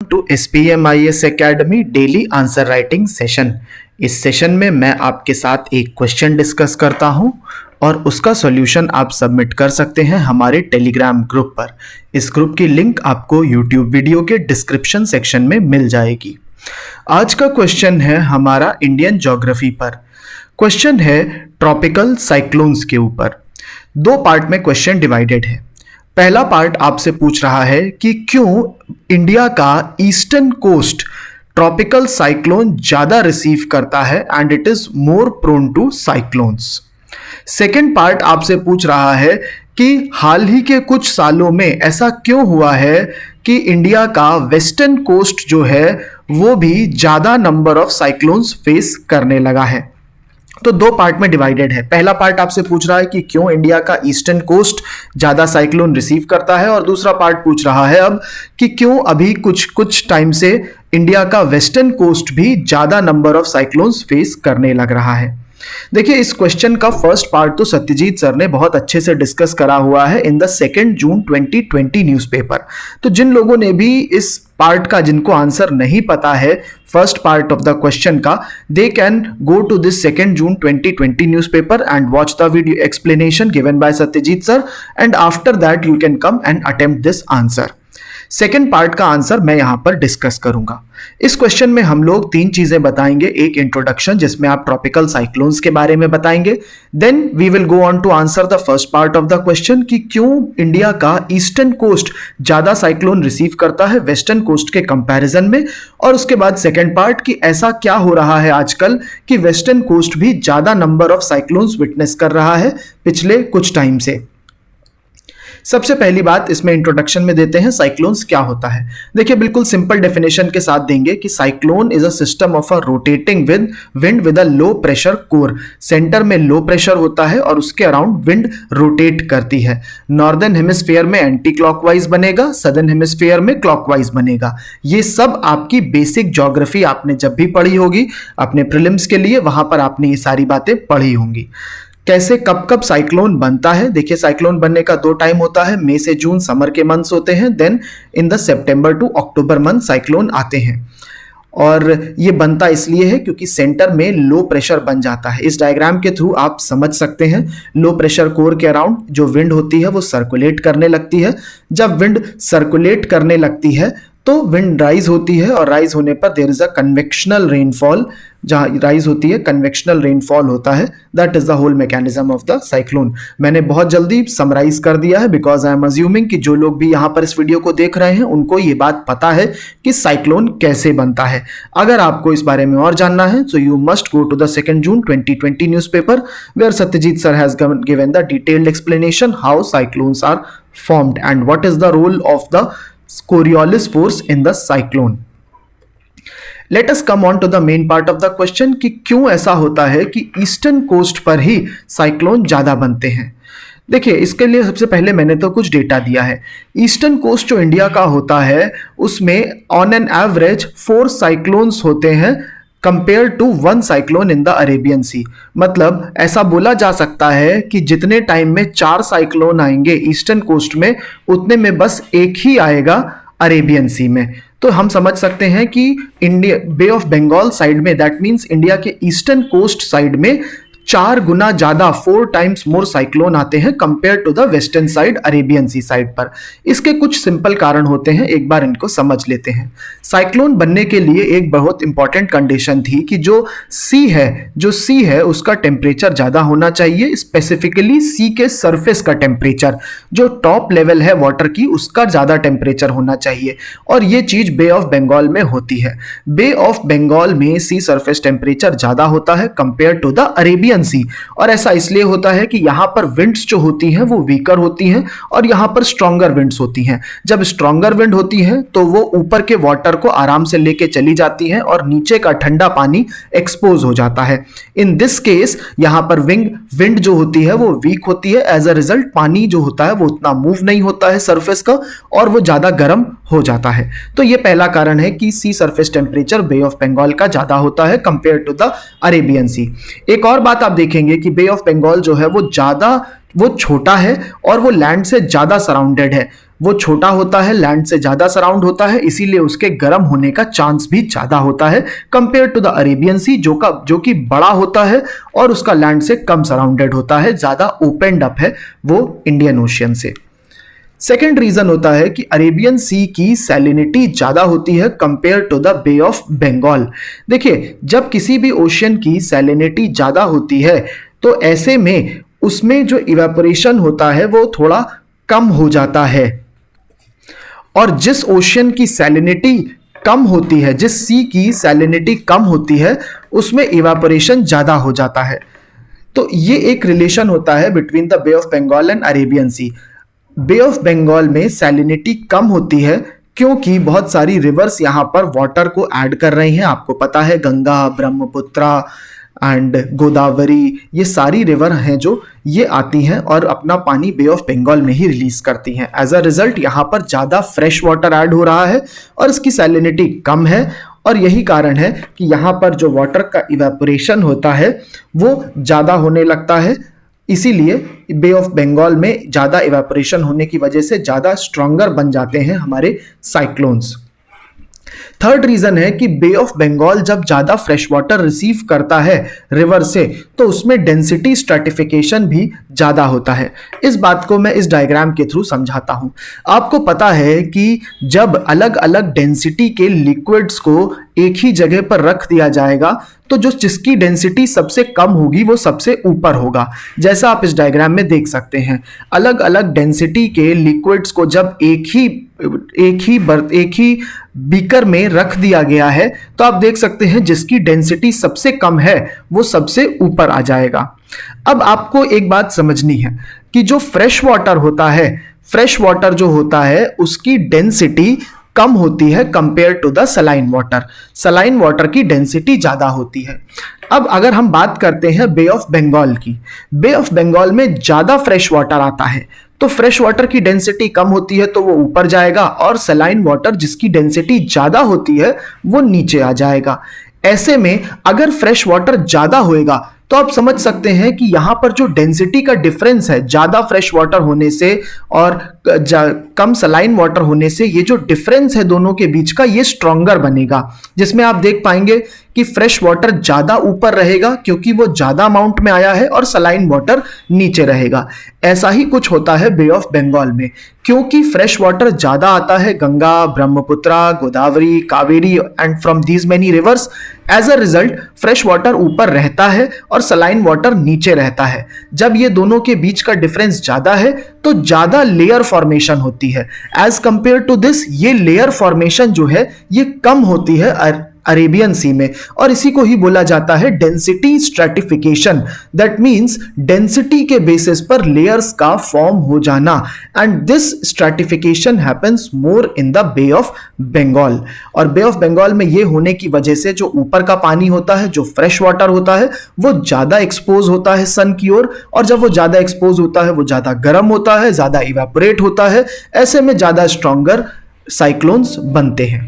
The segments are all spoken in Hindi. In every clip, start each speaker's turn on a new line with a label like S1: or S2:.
S1: To SPMIS academy daily answer writing session. इस सेशन में मैं आपके साथ एक क्वेश्चन डिस्कस करता हूं और उसका सॉल्यूशन आप सबमिट कर सकते हैं हमारे टेलीग्राम ग्रुप पर। इस ग्रुप की लिंक आपको यूट्यूब वीडियो के डिस्क्रिप्शन सेक्शन में मिल जाएगी। आज का क्वेश्चन है हमारा इंडियन ज्योग्राफी पर। क्वेश्चन है ट्रॉपिकल साइक्लोन्स के ऊपर। दो पार्ट में क्वेश्चन डिवाइडेड है। पहला पार्ट आपसे पूछ रहा है कि क्यों इंडिया का ईस्टर्न कोस्ट ट्रॉपिकल साइक्लोन ज्यादा रिसीव करता है and it is more prone to cyclones. Second part आपसे पूछ रहा है कि हाल ही के कुछ सालों में ऐसा क्यों हुआ है कि इंडिया का वेस्टर्न कोस्ट जो है वो भी ज्यादा नंबर ऑफ साइक्लोन्स फेस करने लगा है। तो दो पार्ट में डिवाइडेड है। पहला पार्ट आपसे पूछ रहा है कि क्यों इंडिया का ईस्टर्न कोस्ट ज्यादा साइक्लोन रिसीव करता है, और दूसरा पार्ट पूछ रहा है अब कि क्यों अभी कुछ टाइम से इंडिया का वेस्टर्न कोस्ट भी ज्यादा नंबर ऑफ साइक्लोन्स फेस करने लग रहा है। देखिए, इस क्वेश्चन का फर्स्ट पार्ट तो सत्यजीत सर ने बहुत अच्छे से डिस्कस करा हुआ है इन द 2 जून 2020 न्यूज़पेपर। तो जिन लोगों ने भी इस पार्ट का, जिनको आंसर नहीं पता है first part of the question का, they can go to this 2 June 2020 newspaper and watch the video explanation given by Satyajit sir, and after that you can come and attempt this answer. Second part का आंसर मैं यहां पर डिस्कस करूंगा। इस क्वेश्चन में हम लोग 3 चीजें बताएंगे। एक इंट्रोडक्शन जिसमें आप ट्रॉपिकल साइक्लोन्स के बारे में बताएंगे, then we will go on to answer the first part of the question कि क्यों इंडिया का ईस्टर्न कोस्ट ज्यादा साइक्लोन रिसीव करता है वेस्टर्न कोस्ट के कंपैरिजन में, और उसके बाद सेकेंड पार्ट कि ऐसा क्या हो रहा है आजकल कि वेस्टर्न कोस्ट भी ज्यादा नंबर ऑफ साइक्लोन्स विटनेस कर रहा है पिछले कुछ टाइम से। सबसे पहली बात इसमें इंट्रोडक्शन में देते हैं साइक्लोन्स क्या होता है। देखिए, बिल्कुल सिंपल डेफिनेशन के साथ देंगे कि cyclone is a system of a rotating wind with a low pressure core. Centre में लो प्रेशर होता है और उसके अराउंड विंड रोटेट करती है। नॉर्दर्न हेमिस्फीयर में एंटी क्लॉकवाइज बनेगा, सदर्न हेमिस्फीयर में क्लॉकवाइज बनेगा। ये सब आपकी बेसिक ज्योग्राफी आपने जब भी पढ़ी होगी अपने प्रीलिम्स के लिए, वहां पर आपने ये सारी बातें पढ़ी होंगी। कैसे कब कब साइक्लोन बनता है? देखिए, साइक्लोन बनने का 2 टाइम होता है। मई से जून समर के मंथ्स होते हैं, then in the September to October month cyclone आते हैं। और ये बनता इसलिए है क्योंकि सेंटर में लो प्रेशर बन जाता है। इस डायग्राम के थ्रू आप समझ सकते हैं, लो प्रेशर कोर के अराउंड जो विंड होती है वो सर्कुलेट करने लगती है। जब विंड सर्कुलेट करने लगती है तो विंड राइज होती है, और राइज होने पर there is a convectional rainfall. जहां राइज होती है कन्वेक्शनल रेनफॉल होता है। That is the whole mechanism of the cyclone. मैंने बहुत जल्दी समराइज कर दिया है बिकॉज आई एम अज्यूमिंग कि जो लोग भी यहां पर इस वीडियो को देख रहे हैं उनको ये बात पता है कि साइक्लोन कैसे बनता है। अगर आपको इस बारे में और जानना है so you must go to the 2 June 2020 newspaper where Satyajit sir has given the detailed explanation how cyclones are formed and what is the role of the Coriolis force in the cyclone. Let us come on to the main part of the question कि क्यों ऐसा होता है कि ईस्टर्न कोस्ट पर ही साइक्लोन ज्यादा बनते हैं। देखिए, इसके लिए सबसे पहले मैंने तो कुछ डेटा दिया है। ईस्टर्न कोस्ट जो इंडिया का होता है उसमें ऑन एन एवरेज 4 साइक्लोन्स होते हैं compare to 1 cyclone in the Arabian sea. मतलब ऐसा बोला जा सकता है कि जितने टाइम में 4 साइक्लोन आएंगे ईस्टर्न कोस्ट में, उतने में बस एक ही आएगा अरेबियन सी में। तो हम समझ सकते हैं कि India bay of Bengal side में, दैट मीन्स इंडिया के ईस्टर्न कोस्ट साइड में 4 गुना ज्यादा 4 टाइम्स मोर साइक्लोन आते हैं compare to the western side, Arabian sea side पर। इसके कुछ सिंपल कारण होते हैं, एक बार इनको समझ लेते हैं। साइक्लोन बनने के लिए एक बहुत इंपॉर्टेंट कंडीशन थी कि जो सी है उसका टेम्परेचर ज्यादा होना चाहिए। स्पेसिफिकली सी के सरफेस का टेम्परेचर, जो टॉप लेवल है वाटर की, उसका ज्यादा टेम्परेचर होना चाहिए, और ये चीज बे ऑफ बंगाल में होती है। बे ऑफ बंगाल में सी सरफेस टेम्परेचर ज्यादा होता है compare to the Arabian sea. और ऐसा इसलिए होता है कि यहां पर विंड्स जो होती हैं वो वीकर होती हैं और यहां पर स्ट्रॉन्गर विंड्स होती हैं। जब स्ट्रॉन्गर विंड होती है तो वो ऊपर के वाटर को आराम से लेके चली जाती हैं और नीचे का ठंडा पानी एक्सपोज हो जाता है। इन दिस केस यहां पर विंड जो होती है वो वीक होती है। एज अ रिजल्ट पानी जो होता है वो उतना मूव नहीं होता है सरफेस का, और वो ज्यादा गर्म हो जाता है। तो ये पहला कारण है कि sea surface temperature bay of Bengal का ज्यादा होता है compare to the Arabian sea. एक और बात आप देखेंगे कि बे ऑफ बंगाल जो है वो छोटा है और वो लैंड से ज्यादा सराउंडेड है। वो छोटा होता है, लैंड से ज्यादा सराउंड होता है, इसीलिए उसके गर्म होने का चांस भी ज्यादा होता है कंपेयर टू द अरेबियन सी, जो कि बड़ा होता है और उसका लैंड से कम सराउंडेड होता है, ज्यादा ओपनड अप है वो इंडियन ओशियन से। सेकेंड रीजन होता है कि अरेबियन सी की सैलिनिटी ज्यादा होती है compare to the bay of Bengal. देखिए, जब किसी भी ओशियन की सैलिनिटी ज्यादा होती है तो ऐसे में उसमें जो इवेपोरेशन होता है वो थोड़ा कम हो जाता है, और जिस ओशियन की सैलिनिटी कम होती है, जिस सी की सैलिनिटी कम होती है, उसमें इवेपोरेशन ज्यादा हो जाता है। तो ये एक रिलेशन होता है between the bay of Bengal and Arabian sea. Bay of Bengal में सैलिनिटी कम होती है क्योंकि बहुत सारी रिवर्स यहां पर वाटर को ऐड कर रही हैं। आपको पता है गंगा, ब्रह्मपुत्रा एंड गोदावरी, ये सारी रिवर हैं जो ये आती हैं और अपना पानी बे ऑफ बंगाल में ही रिलीज करती हैं। एज अ रिजल्ट यहाँ पर ज़्यादा फ्रेश वाटर ऐड हो रहा है और इसकी सैलिनिटी कम है, और यही कारण है कि यहाँ पर जो वाटर का इवेपोरेशन होता है वो ज़्यादा होने लगता है। इसीलिए बे ऑफ बंगाल में ज़्यादा इवेपोरेशन होने की वजह से ज़्यादा स्ट्रॉन्गर बन जाते हैं हमारे साइक्लोन्स। थर्ड रीजन है कि बे ऑफ बंगाल जब ज्यादा फ्रेश वाटर रिसीव करता है रिवर से तो उसमें डेंसिटी स्ट्रैटिफिकेशन भी ज्यादा होता है। इस बात को मैं इस डायग्राम के थ्रू समझाता हूं। आपको पता है कि जब अलग अलग डेंसिटी के लिक्विड्स को एक ही जगह पर रख दिया जाएगा तो जो जिसकी डेंसिटी सबसे कम होगी वो सबसे ऊपर होगा। जैसा आप इस डायग्राम में देख सकते हैं, अलग अलग डेंसिटी के लिक्विड्स को जब एक ही बीकर में रख दिया गया है तो आप देख सकते हैं जिसकी डेंसिटी सबसे कम है वो सबसे ऊपर आ जाएगा। अब आपको एक बात समझनी है कि जो फ्रेश वाटर होता है, फ्रेश वाटर जो होता है उसकी डेंसिटी कम होती है compare to the saline water. Saline water की डेंसिटी ज्यादा होती है। अब अगर हम बात करते हैं बे ऑफ बंगाल की, बे ऑफ बंगाल में ज्यादा फ्रेश वाटर आता है तो फ्रेश वाटर की डेंसिटी कम होती है तो वो ऊपर जाएगा, और सलाइन वाटर जिसकी डेंसिटी ज्यादा होती है वो नीचे आ जाएगा। ऐसे में अगर फ्रेश वाटर ज्यादा होएगा तो आप समझ सकते हैं कि यहां पर जो डेंसिटी का डिफरेंस है ज्यादा फ्रेश वाटर होने से और कम सलाइन वाटर होने से, ये जो डिफरेंस है दोनों के बीच का ये स्ट्रॉन्गर बनेगा, जिसमें आप देख पाएंगे कि फ्रेश वाटर ज्यादा ऊपर रहेगा क्योंकि वो ज्यादा अमाउंट में आया है और सलाइन वाटर नीचे रहेगा। ऐसा ही कुछ होता है बे ऑफ बंगाल में, क्योंकि फ्रेश वाटर ज्यादा आता है Ganga, Brahmaputra, Godavari, Kaveri and from these many rivers. As a result fresh water ऊपर रहता है और सलाइन वाटर नीचे रहता है। जब ये दोनों के बीच का डिफरेंस ज्यादा है तो ज्यादा लेयर फॉर्मेशन होती है। एज कंपेयर टू दिस, ये लेयर फॉर्मेशन जो है ये कम होती है अरेबियन सी में, और इसी को ही बोला जाता है density stratification. That means density के बेसिस पर लेयर्स का फॉर्म हो जाना, and this stratification happens more in the bay of Bengal. और बे ऑफ बंगाल में ये होने की वजह से जो ऊपर का पानी होता है, जो फ्रेश वाटर होता है, वो ज्यादा एक्सपोज होता है सन की ओर, और जब वो ज्यादा एक्सपोज होता है वो ज्यादा गर्म होता है, ज्यादा इवेपोरेट होता है। ऐसे में ज्यादा स्ट्रॉन्गर साइक्लोन्स बनते हैं।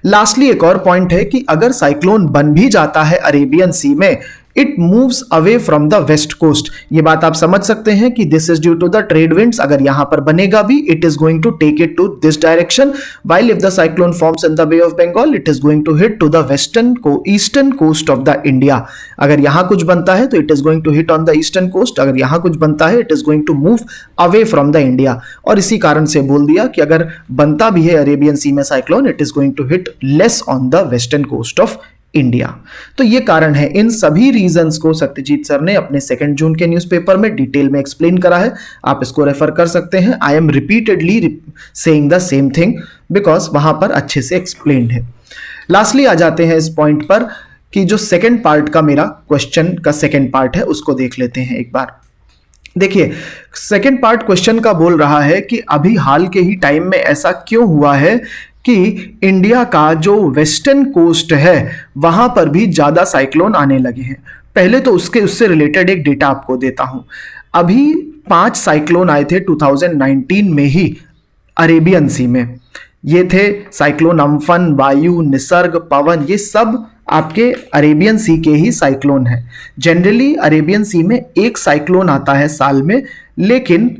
S1: लास्टली एक और पॉइंट है कि अगर साइक्लोन बन भी जाता है अरेबियन सी में, it moves away from the west coast. ये बात आप समझ सकते हैं कि this is due to the trade winds. अगर यहां पर बनेगा भी, it is going to take it to this direction, while if the cyclone forms in the bay of Bengal it is going to hit to the western को eastern coast of the India. अगर यहां कुछ बनता है तो it is going to hit on the eastern coast, अगर यहां कुछ बनता है it is going to move away from the India. और इसी कारण से बोल दिया कि अगर बनता भी है अरेबियन सी में cyclone, it is going to hit less on the western coast of India. तो ये कारण है। इन सभी रीजंस को सत्यजीत सर ने अपने 2 जून के न्यूज़पेपर में डिटेल में एक्सप्लेन करा है, आप इसको रेफर कर सकते हैं। I am repeatedly saying the same thing because वहां पर अच्छे से एक्सप्लेन्ड है। लास्टली आ जाते हैं इस पॉइंट पर कि जो सेकेंड पार्ट का मेरा क्वेश्चन का सेकेंड पार्ट है उसको देख लेते हैं एक बार। देखिए, सेकेंड पार्ट क्वेश्चन का बोल रहा है कि अभी हाल के ही टाइम में ऐसा क्यों हुआ है कि इंडिया का जो वेस्टर्न कोस्ट है वहां पर भी ज्यादा साइक्लोन आने लगे हैं। पहले तो उससे रिलेटेड एक डेटा आपको देता हूं। अभी 5 साइक्लोन आए थे 2019 में ही अरेबियन सी में। ये थे साइक्लोन अम्फन, वायु, निसर्ग, पवन, ये सब आपके अरेबियन सी के ही साइक्लोन है। जनरली अरेबियन सी में एक साइक्लोन आता है साल में, लेकिन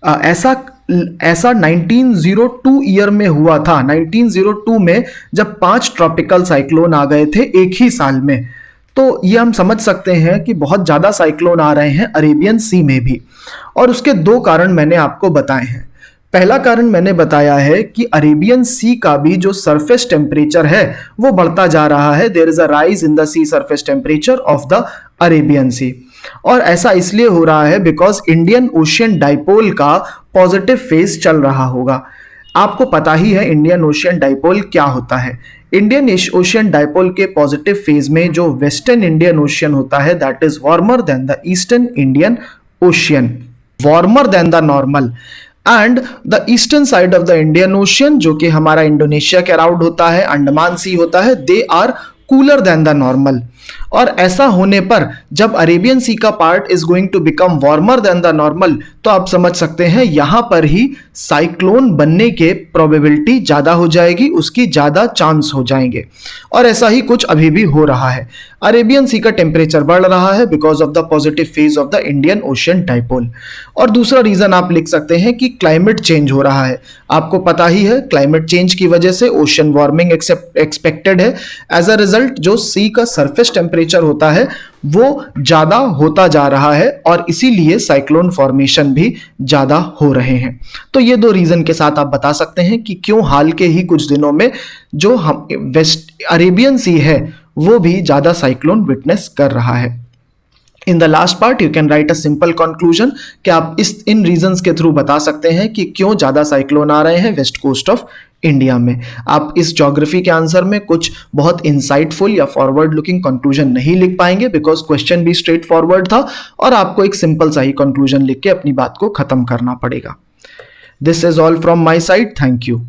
S1: ऐसा ऐसा 1902 ईयर में हुआ था। 1902 में जब 5 ट्रॉपिकल साइक्लोन आ गए थे एक ही साल में। तो ये हम समझ सकते हैं कि बहुत ज़्यादा साइक्लोन आ रहे हैं अरेबियन सी में भी। और उसके 2 कारण मैंने आपको बताए हैं। पहला कारण मैंने बताया है कि अरेबियन सी का भी जो सरफेस टेम्परेचर है वो बढ़ता जा रहा है। There is a rise in the sea surface temperature of the Arabian sea. और ऐसा इसलिए हो रहा है बिकॉज इंडियन ओशियन डाइपोल का पॉजिटिव फेज चल रहा होगा। आपको पता ही है इंडियन ओशियन डाइपोल क्या होता है। इंडियन ओशियन डाइपोल के पॉजिटिव फेज में जो वेस्टर्न इंडियन ओशियन होता है that is warmer than the eastern Indian ocean, warmer than the normal. And the eastern side of the Indian ocean जो कि हमारा इंडोनेशिया के अराउंड होता है, अंडमान सी होता है, they are cooler than the normal. और ऐसा होने पर जब अरेबियन सी का part is going to become warmer than the normal तो आप समझ सकते हैं यहां पर ही साइक्लोन बनने के प्रोबेबिलिटी ज्यादा हो जाएगी, उसकी ज्यादा चांस हो जाएंगे। और ऐसा ही कुछ अभी भी हो रहा है। अरेबियन सी का टेम्परेचर बढ़ रहा है because of the positive phase of the Indian ocean dipole. और दूसरा रीजन आप लिख सकते हैं कि क्लाइमेट चेंज हो रहा है। आपको पता ही है क्लाइमेट चेंज की वजह से ओशन वार्मिंग एक्सपेक्टेड है। एज अ रिजल्ट जो सी का सरफेस टेम्परेचर होता है वो ज्यादा होता जा रहा है और इसीलिए साइक्लोन फॉर्मेशन भी ज्यादा हो रहे हैं। तो ये 2 रीजन के साथ आप बता सकते हैं कि क्यों हाल के ही कुछ दिनों में जो हम वेस्ट अरेबियन सी है वो भी ज्यादा साइक्लोन विटनेस कर रहा है। In the last part you can write a simple conclusion कि आप इन रीजंस के थ्रू बता सकते हैं कि क्यों ज्यादा साइक्लोन आ रहे हैं वेस्ट कोस्ट ऑफ इंडिया में। आप इस ज्योग्राफी के आंसर में कुछ बहुत इंसाइटफुल या फॉरवर्ड लुकिंग कंक्लूजन नहीं लिख पाएंगे बिकॉज क्वेश्चन भी स्ट्रेट फॉरवर्ड था और आपको एक सिंपल सा ही कंक्लूजन लिख के अपनी बात को खत्म करना पड़ेगा। This is all from my side. Thank you.